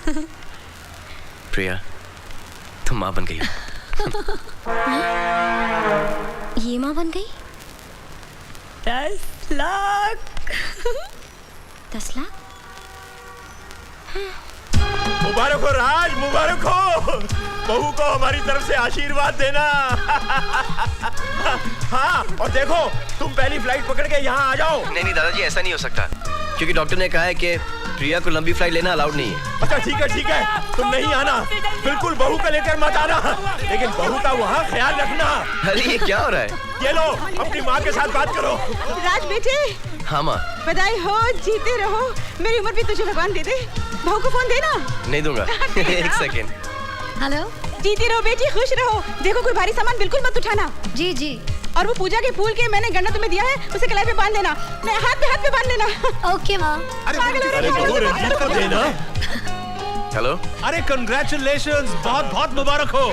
प्रिया, तुम माँ बन गई हो। ये माँ बन गई? 10 लाख। 10 लाख? मुबारक हो राज, मुबारक हो। बहू को हमारी तरफ से आशीर्वाद देना। हाँ, और देखो तुम पहली फ्लाइट पकड़ के यहाँ आ जाओ। नहीं नहीं दादाजी, ऐसा नहीं हो सकता, क्योंकि डॉक्टर ने कहा है कि प्रिया को लंबी फ्लाइट लेना अलाउड नहीं है। अच्छा ठीक है, तुम नहीं आना, बिल्कुल बहू को लेकर मत आना, लेकिन बहू का वहाँ ख्याल रखना। अरे ये क्या हो रहा है? ये लो, अपनी माँ के साथ बात करो। राज बेटे, हाँ माँ। बधाई हो, जीते रहो। मेरी उम्र भी तुझे भगवान दे दे। बहू को फोन देना। नहीं दूंगा। एक सेकेंड। हेलो। जीती रहो बेटी, खुश रहो। देखो कोई भारी सामान बिल्कुल मत उठाना। जी जी। और वो पूजा के फूल के मैंने गन्ना तुम्हें दिया है, उसे कलाई पे बांध लेना। नहीं, हाथ पे बांध लेना। ओके माँ। अरे बहू रंजीत को देना। हेलो। अरे कंग्रेचुलेशंस, बहुत बहुत मुबारक हो।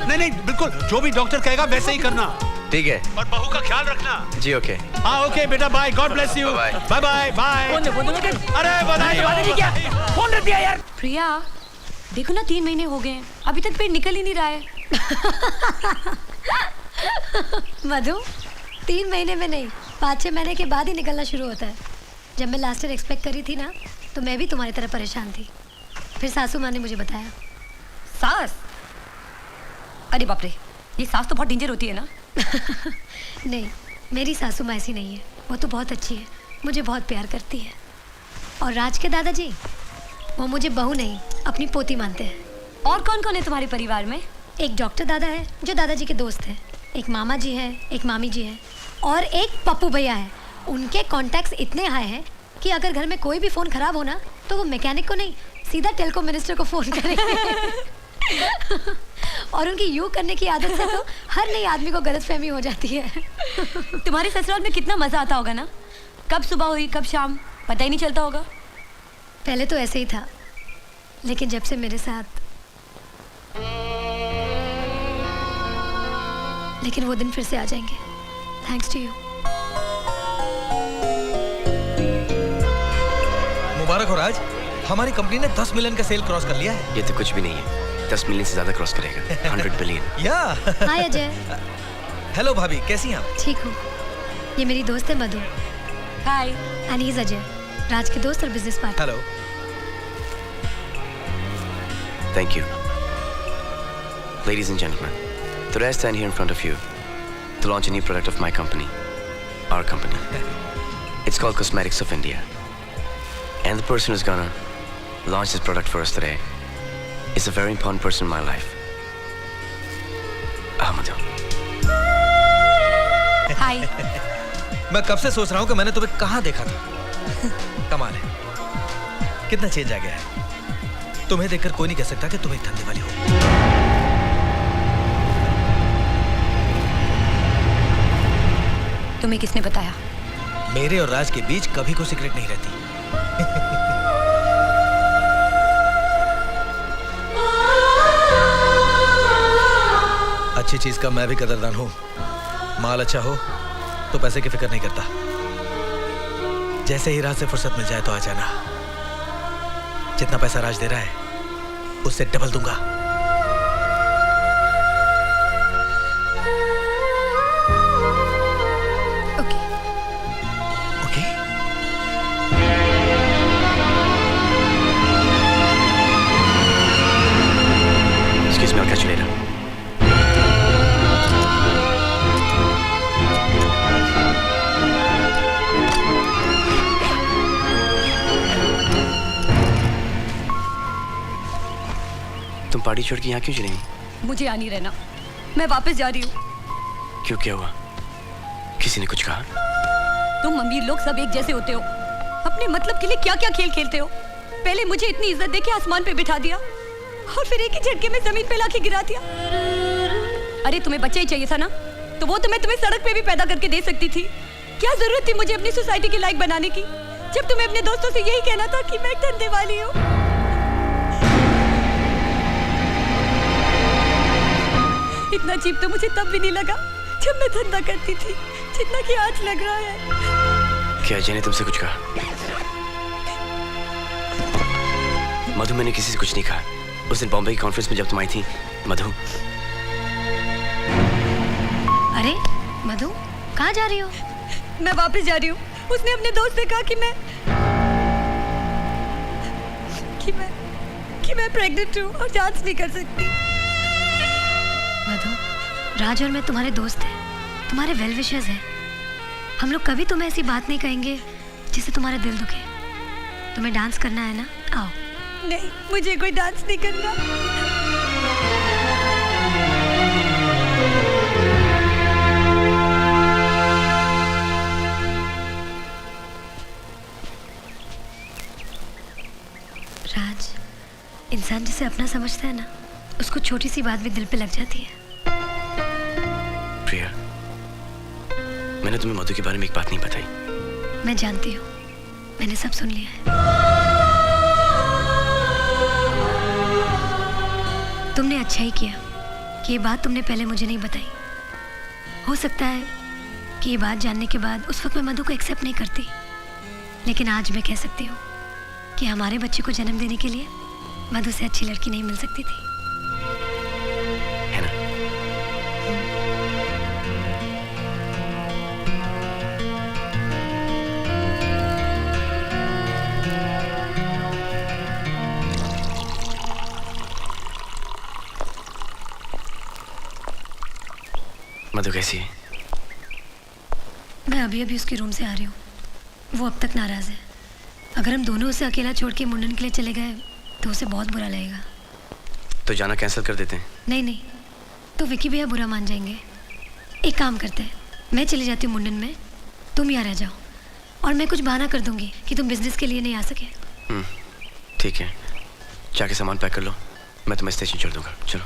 नहीं बिल्कुल जो भी डॉक्टर कहेगा वैसे ही करना। ठीक है। और बहू का ख्याल रखना। जी ओके। हाँ ओके बेटा, bye, God bless you. Bye bye bye. अरे बधाई हो। क्या फोन रख दिया यार। प्रिया देखो ना, 3 महीने हो गए हैं, अभी तक पेट निकल ही नहीं रहा है। मधु, 3 महीने में नहीं, 5-6 महीने के बाद ही निकलना शुरू होता है। जब मैं लास्ट ईयर एक्सपेक्ट करी थी ना, तो मैं भी तुम्हारी तरह परेशान थी। फिर सासू माँ ने मुझे बताया। सास? अरे बाप रे, ये सास तो बहुत डेंजर होती है ना। नहीं, मेरी सासू माँ ऐसी नहीं है, वो तो बहुत अच्छी है, मुझे बहुत प्यार करती है। और राज के दादाजी, वो मुझे बहू नहीं, अपनी पोती मानते हैं। और कौन कौन है तुम्हारे परिवार में? एक डॉक्टर दादा है जो दादाजी के दोस्त हैं, एक मामा जी है, एक मामी जी है, और एक पप्पू भैया है। उनके कॉन्टैक्ट्स इतने हाई हैं कि अगर घर में कोई भी फ़ोन ख़राब होना तो वो मैकेनिक को नहीं, सीधा टेलको मिनिस्टर को फ़ोन करेंगे। और उनकी यूँ करने की आदत से तो हर नई आदमी को गलतफहमी हो जाती है। तुम्हारे ससुराल में कितना मज़ा आता होगा ना, कब सुबह हुई कब शाम पता ही नहीं चलता होगा। पहले तो ऐसे ही था, लेकिन जब से मेरे साथ, लेकिन वो दिन फिर से आ जाएंगे, थैंक्स टू यू। मुबारक हो राज, हमारी कंपनी ने 10 मिलियन का सेल क्रॉस कर लिया है। ये तो कुछ भी नहीं है, 10 मिलियन से ज्यादा क्रॉस करेगा। 100 बिलियन। या हाय अजय। हेलो भाभी, कैसी हैं आप? ठीक हूँ। ये मेरी दोस्त है मधु। हाय। एंड ही इज अजय, राज के दोस्त और business partner. Hello. Thank you. Ladies and gentlemen, today I stand here in front of you to launch a new product of my company, our company. It's called Cosmetics of India. And the person who's gonna launch this product for us today is a very important person in my life. Ahmadu. हाय। मैं कब से सोच रहा हूँ कि मैंने तुम्हें कहाँ देखा था। कमाल है, कितना चेंज आ गया है। तुम्हें देखकर कोई नहीं कह सकता कि तुम एक धंधे वाली हो। तुम्हें किसने बताया? मेरे और राज के बीच कभी कोई सीक्रेट नहीं रहती। अच्छी चीज का मैं भी कदरदान हूं। माल अच्छा हो तो पैसे की फिक्र नहीं करता। जैसे ही राज से फुर्सत मिल जाए तो आ जाना। जितना पैसा राज दे रहा है उससे डबल दूंगा। Okay. Okay? Excuse me, I'll catch you later. तुम पार्टी छोड़ के यहाँ क्यों चलेंगी? मुझे यहाँ नहीं रहना, मैं वापस जा रही हूँ। क्यों, क्या हुआ? किसी ने कुछ कहा? तुम अमीर लोग सब एक जैसे होते हो, अपने मतलब के लिए क्या क्या खेल खेलते हो। पहले मुझे इतनी इज्जत देके आसमान पे बिठा दिया और फिर एक ही झटके में जमीन पे लाके गिरा दिया। अरे तुम्हें बच्चा ही चाहिए था ना, तो वो तो मैं तुम्हें सड़क पे भी पैदा करके दे सकती थी। क्या जरूरत थी मुझे अपनी सोसाइटी के लायक बनाने की, जब तुम्हें अपने दोस्तों से यही कहना था कि मैं एक धंधे वाली हूँ। इतना चीप तो मुझे तब भी नहीं लगा जब मैं धंधा करती थी, जितना कि आज लग रहा है। क्या अजय ने तुमसे कुछ कहा? मधु, मैंने किसी से कुछ नहीं कहा। उस दिन बॉम्बे की कॉन्फ्रेंस में जब तुम आई थी, मधु। अरे मधु, कहाँ जा रही हो? मैं वापस जा रही हूँ। उसने अपने दोस्त से कहा कि मैं प्रेग्नेंट हूँ और जांच नहीं कर सकती। मधु, राज और मैं तुम्हारे दोस्त हैं, तुम्हारे वेल विशर्स हैं। हम लोग कभी तुम्हें ऐसी बात नहीं कहेंगे जिससे तुम्हारा दिल दुखे। तुम्हें डांस करना है ना? आओ। नहीं, मुझे कोई डांस नहीं करना। राज, इंसान जिसे अपना समझता है ना, उसको छोटी सी बात भी दिल पे लग जाती है। प्रिया, मैंने तुम्हें मधु के बारे में एक बात नहीं बताई। मैं जानती हूँ, मैंने सब सुन लिया है। तुमने अच्छा ही किया कि ये बात तुमने पहले मुझे नहीं बताई। हो सकता है कि ये बात जानने के बाद उस वक्त मैं मधु को एक्सेप्ट नहीं करती, लेकिन आज मैं कह सकती हूँ कि हमारे बच्चे को जन्म देने के लिए मधु से अच्छी लड़की नहीं मिल सकती थी, है ना? मधु कैसी है? मैं अभी अभी उसके रूम से आ रही हूँ। वो अब तक नाराज है। अगर हम दोनों उसे अकेला छोड़ के मुंडन के लिए चले गए तो उसे बहुत बुरा लगेगा। तो जाना कैंसिल कर देते हैं। नहीं नहीं, तो विकी भैया बुरा मान जाएंगे। एक काम करते हैं, मैं चली जाती हूँ मुंडन में, तुम यहाँ रह जाओ और मैं कुछ बहाना कर दूंगी कि तुम बिजनेस के लिए नहीं आ सके। ठीक है, जाके सामान पैक कर लो, मैं तुम्हें स्टेशन छोड़ दूंगा। चलो।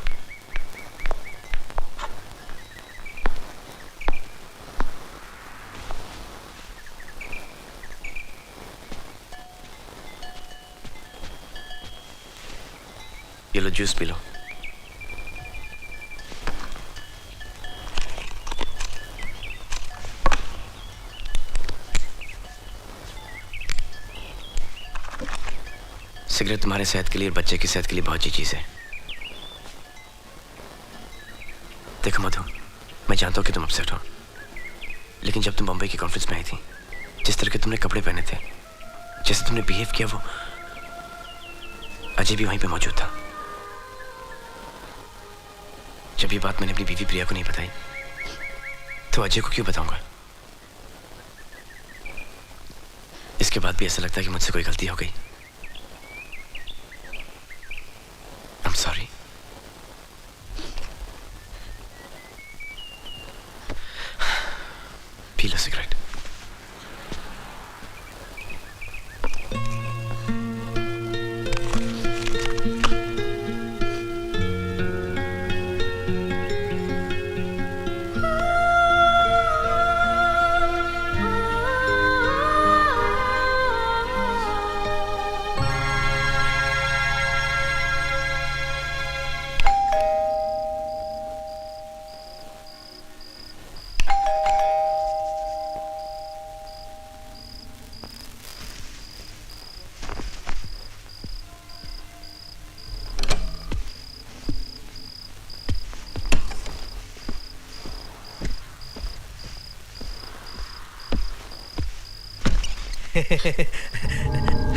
ये लो, जूस पी लो। सिगरेट तुम्हारे सेहत के लिए और बच्चे की सेहत के लिए बहुत अच्छी चीज है। देखो मधु, मैं जानता हूँ कि तुम अपसेट हो, लेकिन जब तुम बम्बई की कॉन्फ्रेंस में आई थी, जिस तरह के तुमने कपड़े पहने थे, जैसे तुमने बिहेव किया, वो अजय भी वहीं पे मौजूद था। जब ये बात मैंने अपनी बीवी प्रिया को नहीं बताई, तो अजय को क्यों बताऊंगा? इसके बाद भी ऐसा लगता है कि मुझसे कोई गलती हो गई। I'm sorry. पी लो सिगरेट।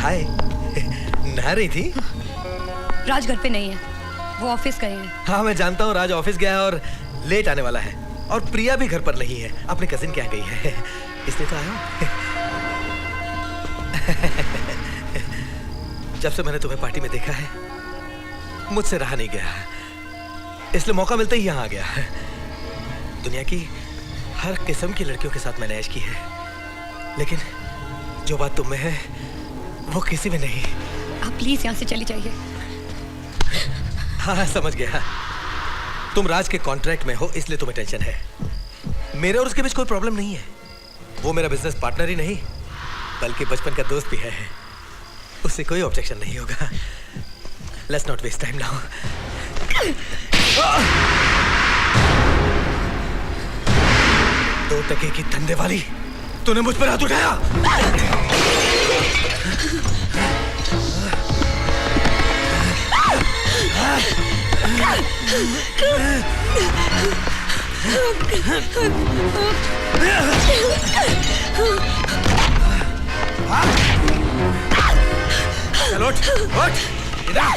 हाय, नहा रही थी? राज घर पे नहीं है, वो ऑफिस गए हैं। हाँ मैं जानता हूँ, राज ऑफिस गया है और लेट आने वाला है, और प्रिया भी घर पर नहीं है, अपने कजिन के यहाँ गई है, इसलिए तो आया हूँ। जब से मैंने तुम्हें पार्टी में देखा है, मुझसे रहा नहीं गया, इसलिए मौका मिलते ही यहाँ आ गया। दुनिया की हर किस्म की लड़कियों के साथ मैंने ऐश की है, लेकिन जो बात तुम में है वो किसी में नहीं। आप प्लीज यहाँ से चली जाइए। हाँ समझ गया, तुम राज के कॉन्ट्रैक्ट में हो इसलिए तुम्हें टेंशन है। मेरे और उसके बीच कोई प्रॉब्लम नहीं है, वो मेरा बिजनेस पार्टनर ही नहीं बल्कि बचपन का दोस्त भी है, उससे कोई ऑब्जेक्शन नहीं होगा। Let's not waste time now. दो टके की धंधे वाली, तूने मुझ पर हाथ उठाया। चलो उठ, इधर।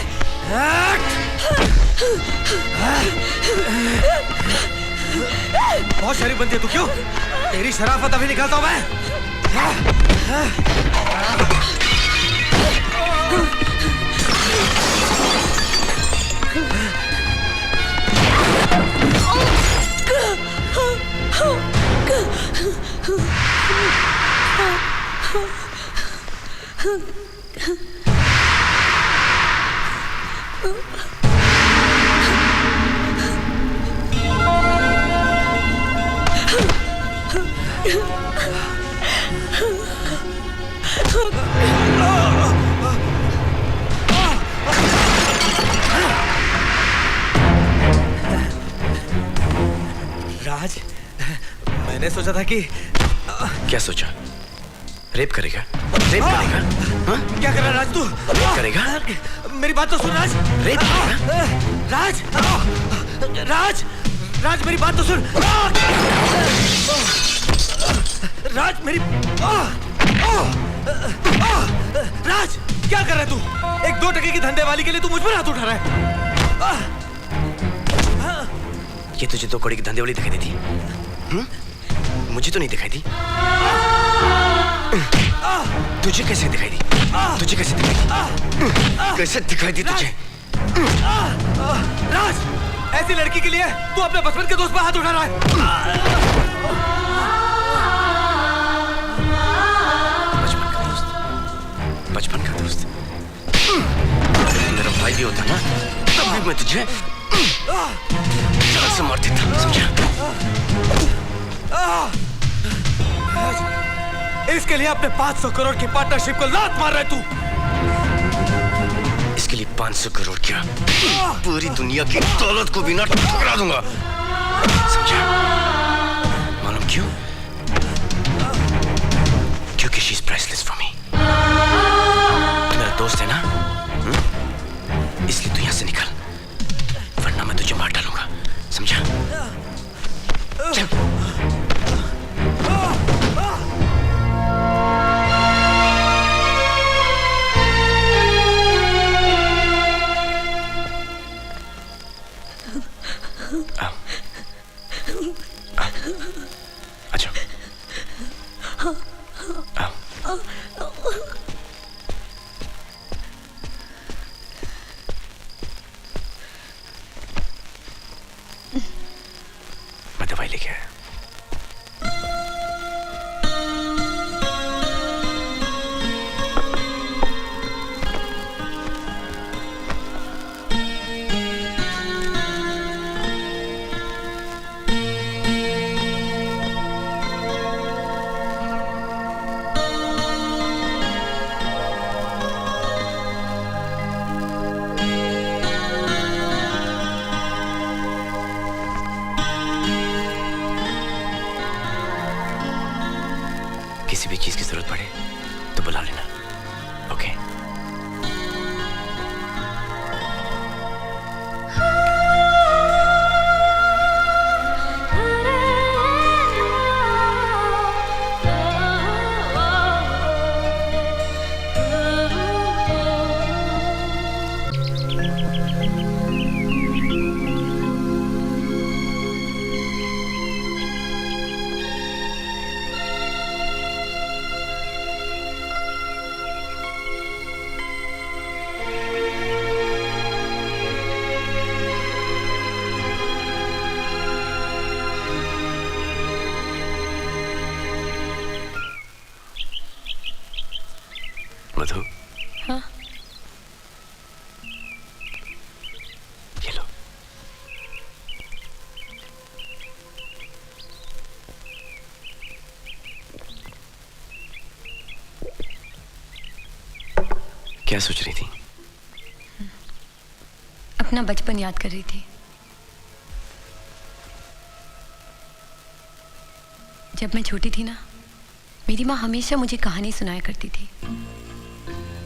बहुत शरीफ बनती है तू, क्यों? तेरी शराफत अभी निकालता हूं मैं। राज, मैंने सोचा था कि क्या सोचा? रेप करेगा? रेप करेगा? हाँ? क्या कर रहा है राज तू? रेप करेगा? मेरी बात तो सुन राज। रेप करेगा? राज, राज, राज मेरी बात तो सुन। राज मेरी राज, क्या कर रहा है तू? एक 2 टके की धंधे वाली के लिए तू मुझ पर हाथ उठा रहा है। ये तुझे 2 कौड़ी की धंधे वाली दिखाई देती? मुझे तो नहीं दिखाई दी। तुझे कैसे दिखाई दी? तुझे कैसे दिखाई दी? कैसे दिखाई दी तुझे? राज, ऐसी लड़की के लिए तू अपने बचपन के दोस्त पर हाथ उठा रहा है। बचपन का दोस्त? मेरा भाई भी होता ना, तब भी मैं तुझे जान से मार देता, समझा? इसके लिए अपने 500 करोड़ की पार्टनरशिप को लात मार रहा है तू। इसके लिए 500 करोड़ क्या, पूरी दुनिया की दौलत को भी ना ठुकरा दूंगा, समझा? मालूम क्यों? क्योंकि she is priceless for me. तू मेरा दोस्त है ना, इसलिए तू यहां से निकल, वरना मैं तुझे मार डालूंगा, समझा? चल। अच्छा, मैं दवाई लेके आया। किसी भी चीज की जरूरत पड़े तो बुला लेना, ओके? मधु, हाँ? ये लो। क्या सोच रही थी? अपना बचपन याद कर रही थी। जब मैं छोटी थी ना, मेरी माँ हमेशा मुझे कहानी सुनाया करती थी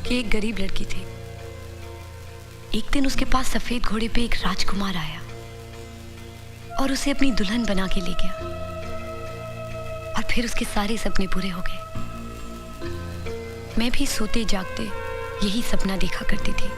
कि एक गरीब लड़की थी। एक दिन उसके पास सफेद घोड़े पे एक राजकुमार आया और उसे अपनी दुल्हन बना के ले गया, और फिर उसके सारे सपने पूरे हो गए। मैं भी सोते जागते यही सपना देखा करती थी।